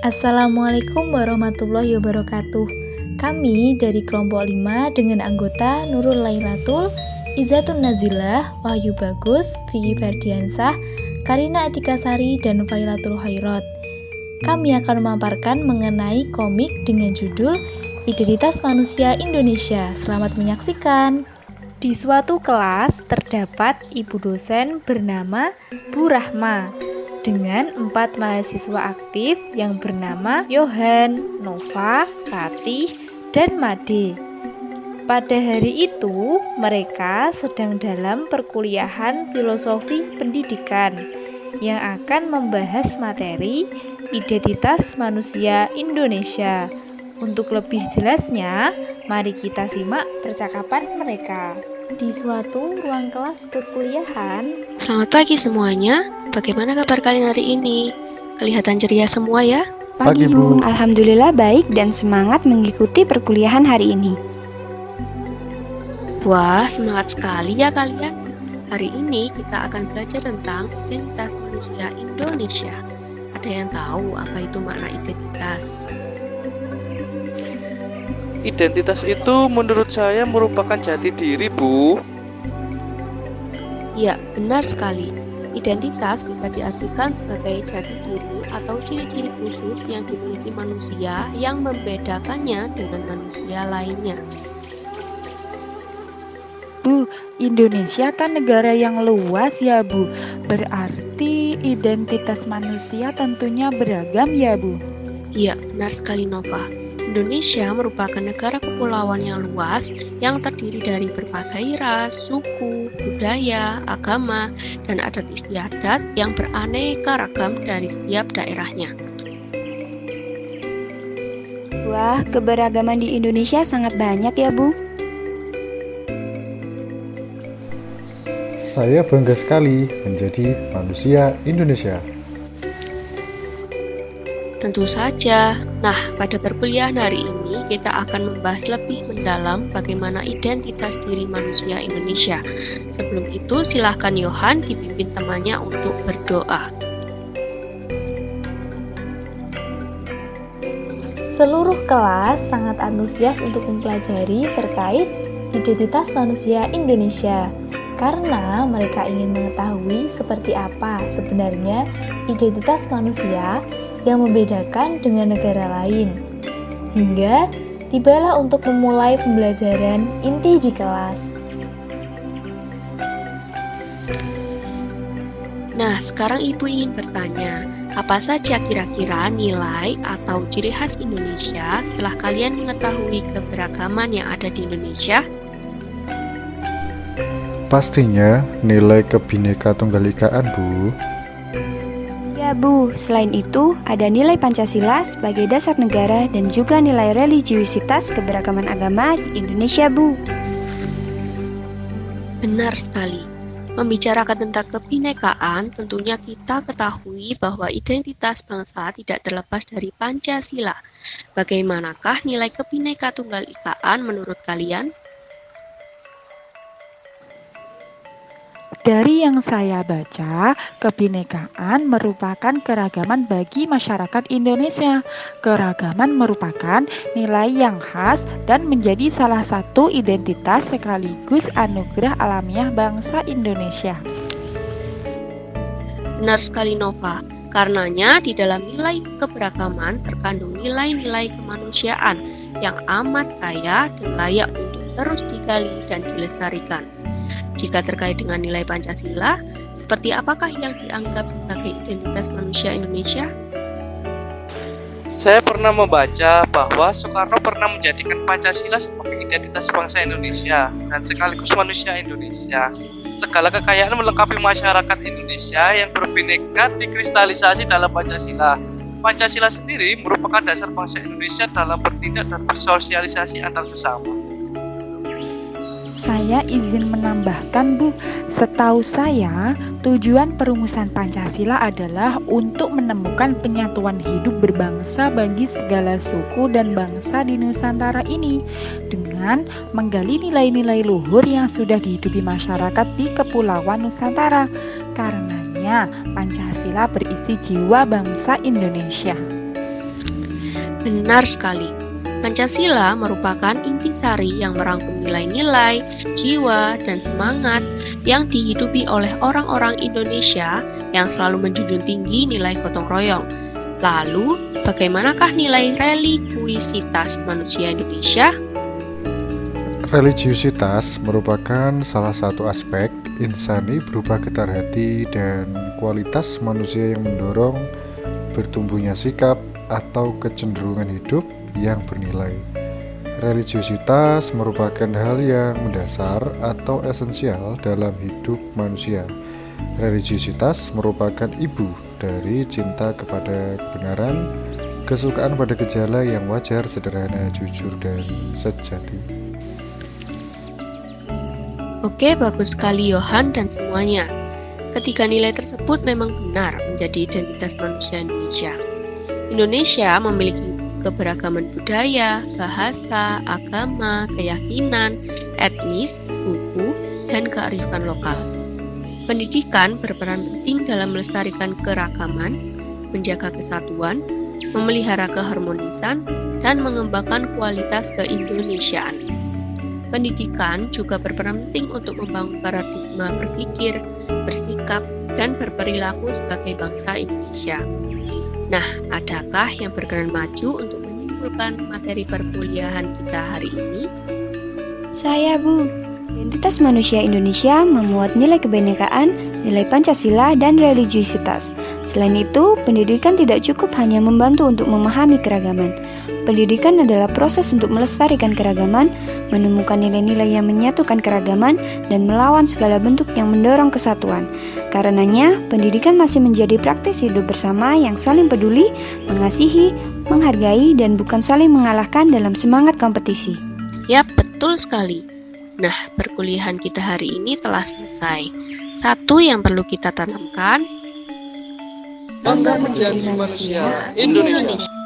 Assalamualaikum warahmatullahi wabarakatuh. Kami dari kelompok 5 dengan anggota Nurul Lailatul, Izzatun Nazilah, Wahyu Bagus, Vicky Ferdiansah, Karina Atikasari, dan Failatul Khairat. Kami akan memaparkan mengenai komik dengan judul Identitas Manusia Indonesia. Selamat menyaksikan. Di suatu kelas terdapat ibu dosen bernama Bu Rahma dengan 4 mahasiswa aktif yang bernama Yohan, Nova, Ratih, dan Made. Pada hari itu, mereka sedang dalam perkuliahan filosofi pendidikan yang akan membahas materi identitas manusia Indonesia. Untuk lebih jelasnya, mari kita simak percakapan mereka. Di suatu ruang kelas perkuliahan. Selamat pagi semuanya. Bagaimana kabar kalian hari ini? Kelihatan ceria semua ya? Pagi Bu. Alhamdulillah baik dan semangat mengikuti perkuliahan hari ini. Wah, semangat sekali ya kalian. Hari ini kita akan belajar tentang identitas manusia Indonesia. Ada yang tahu apa itu makna identitas? Identitas itu menurut saya merupakan jati diri, Bu. Ya, benar sekali. Identitas bisa diartikan sebagai jati diri atau ciri-ciri khusus yang dimiliki manusia yang membedakannya dengan manusia lainnya. Bu, Indonesia kan negara yang luas ya Bu. Berarti identitas manusia tentunya beragam ya Bu. Iya, benar sekali Nova. Indonesia merupakan negara kepulauan yang luas yang terdiri dari berbagai ras, suku, budaya, agama, dan adat istiadat yang beraneka ragam dari setiap daerahnya. Wah, keberagaman di Indonesia sangat banyak ya Bu. Saya bangga sekali menjadi manusia Indonesia. Tentu saja. Nah, pada perkuliahan hari ini kita akan membahas lebih mendalam bagaimana identitas diri manusia Indonesia. Sebelum itu, silahkan Yohan dipimpin temannya untuk berdoa. Seluruh kelas sangat antusias untuk mempelajari terkait identitas manusia Indonesia karena mereka ingin mengetahui seperti apa sebenarnya identitas manusia yang membedakan dengan negara lain. Hingga tibalah untuk memulai pembelajaran inti di kelas. Nah, sekarang Ibu ingin bertanya, apa saja kira-kira nilai atau ciri khas Indonesia setelah kalian mengetahui keberagaman yang ada di Indonesia? Pastinya nilai Kebhinneka Tunggal Ikaan, Bu. Ya Bu, selain itu ada nilai Pancasila sebagai dasar negara dan juga nilai religiusitas keberagaman agama di Indonesia Bu. Benar sekali. Membicarakan tentang kebhinekaan, tentunya kita ketahui bahwa identitas bangsa tidak terlepas dari Pancasila. Bagaimanakah nilai Kebhinneka Tunggal Ikaan menurut kalian? Dari yang saya baca, kebinekaan merupakan keragaman bagi masyarakat Indonesia. Keragaman merupakan nilai yang khas dan menjadi salah satu identitas sekaligus anugerah alamiah bangsa Indonesia. Benar sekali Nova. Karenanya di dalam nilai keberagaman terkandung nilai-nilai kemanusiaan yang amat kaya dan layak untuk terus digali dan dilestarikan. Jika terkait dengan nilai Pancasila, seperti apakah yang dianggap sebagai identitas manusia Indonesia? Saya pernah membaca bahwa Soekarno pernah menjadikan Pancasila sebagai identitas bangsa Indonesia dan sekaligus manusia Indonesia. Segala kekayaan melengkapi masyarakat Indonesia yang berbineka dikristalisasi dalam Pancasila. Pancasila sendiri merupakan dasar bangsa Indonesia dalam bertindak dan bersosialisasi antar sesama. Saya izin menambahkan Bu, setahu saya tujuan perumusan Pancasila adalah untuk menemukan penyatuan hidup berbangsa bagi segala suku dan bangsa di Nusantara ini dengan dengan menggali nilai-nilai luhur yang sudah dihidupi masyarakat di Kepulauan Nusantara. Karenanya, Pancasila berisi jiwa bangsa Indonesia. Benar sekali. Pancasila merupakan intisari yang merangkum nilai-nilai, jiwa, dan semangat yang dihidupi oleh orang-orang Indonesia yang selalu menjunjung tinggi nilai gotong royong. Lalu, bagaimanakah nilai religiusitas manusia Indonesia? Religiusitas merupakan salah satu aspek insani berupa getar hati dan kualitas manusia yang mendorong bertumbuhnya sikap atau kecenderungan hidup yang bernilai. Religiusitas merupakan hal yang mendasar atau esensial dalam hidup manusia. Religiusitas merupakan ibu dari cinta kepada kebenaran, kesukaan pada gejala yang wajar, sederhana, jujur, dan sejati. Oke, bagus sekali Yohan dan semuanya. Ketiga nilai tersebut memang benar menjadi identitas manusia Indonesia. Indonesia memiliki keberagaman budaya, bahasa, agama, keyakinan, etnis, suku, dan kearifan lokal. Pendidikan berperan penting dalam melestarikan keragaman, menjaga kesatuan, memelihara keharmonisan, dan mengembangkan kualitas keindonesiaan. Pendidikan juga berperan penting untuk membangun paradigma berpikir, bersikap, dan berperilaku sebagai bangsa Indonesia. Nah, adakah yang berkenan maju untuk menyimpulkan materi perkuliahan kita hari ini? Saya, Bu. Identitas manusia Indonesia memuat nilai kebinekaan, nilai Pancasila, dan religiusitas. Selain itu, pendidikan tidak cukup hanya membantu untuk memahami keragaman. Pendidikan adalah proses untuk melestarikan keragaman, menemukan nilai-nilai yang menyatukan keragaman, dan melawan segala bentuk yang mendorong kesatuan. Karenanya, pendidikan masih menjadi praktis hidup bersama yang saling peduli, mengasihi, menghargai, dan bukan saling mengalahkan dalam semangat kompetisi. Yap, betul sekali. Nah, perkuliahan kita hari ini telah selesai. Satu yang perlu kita tanamkan, bangga menjadi manusia Indonesia.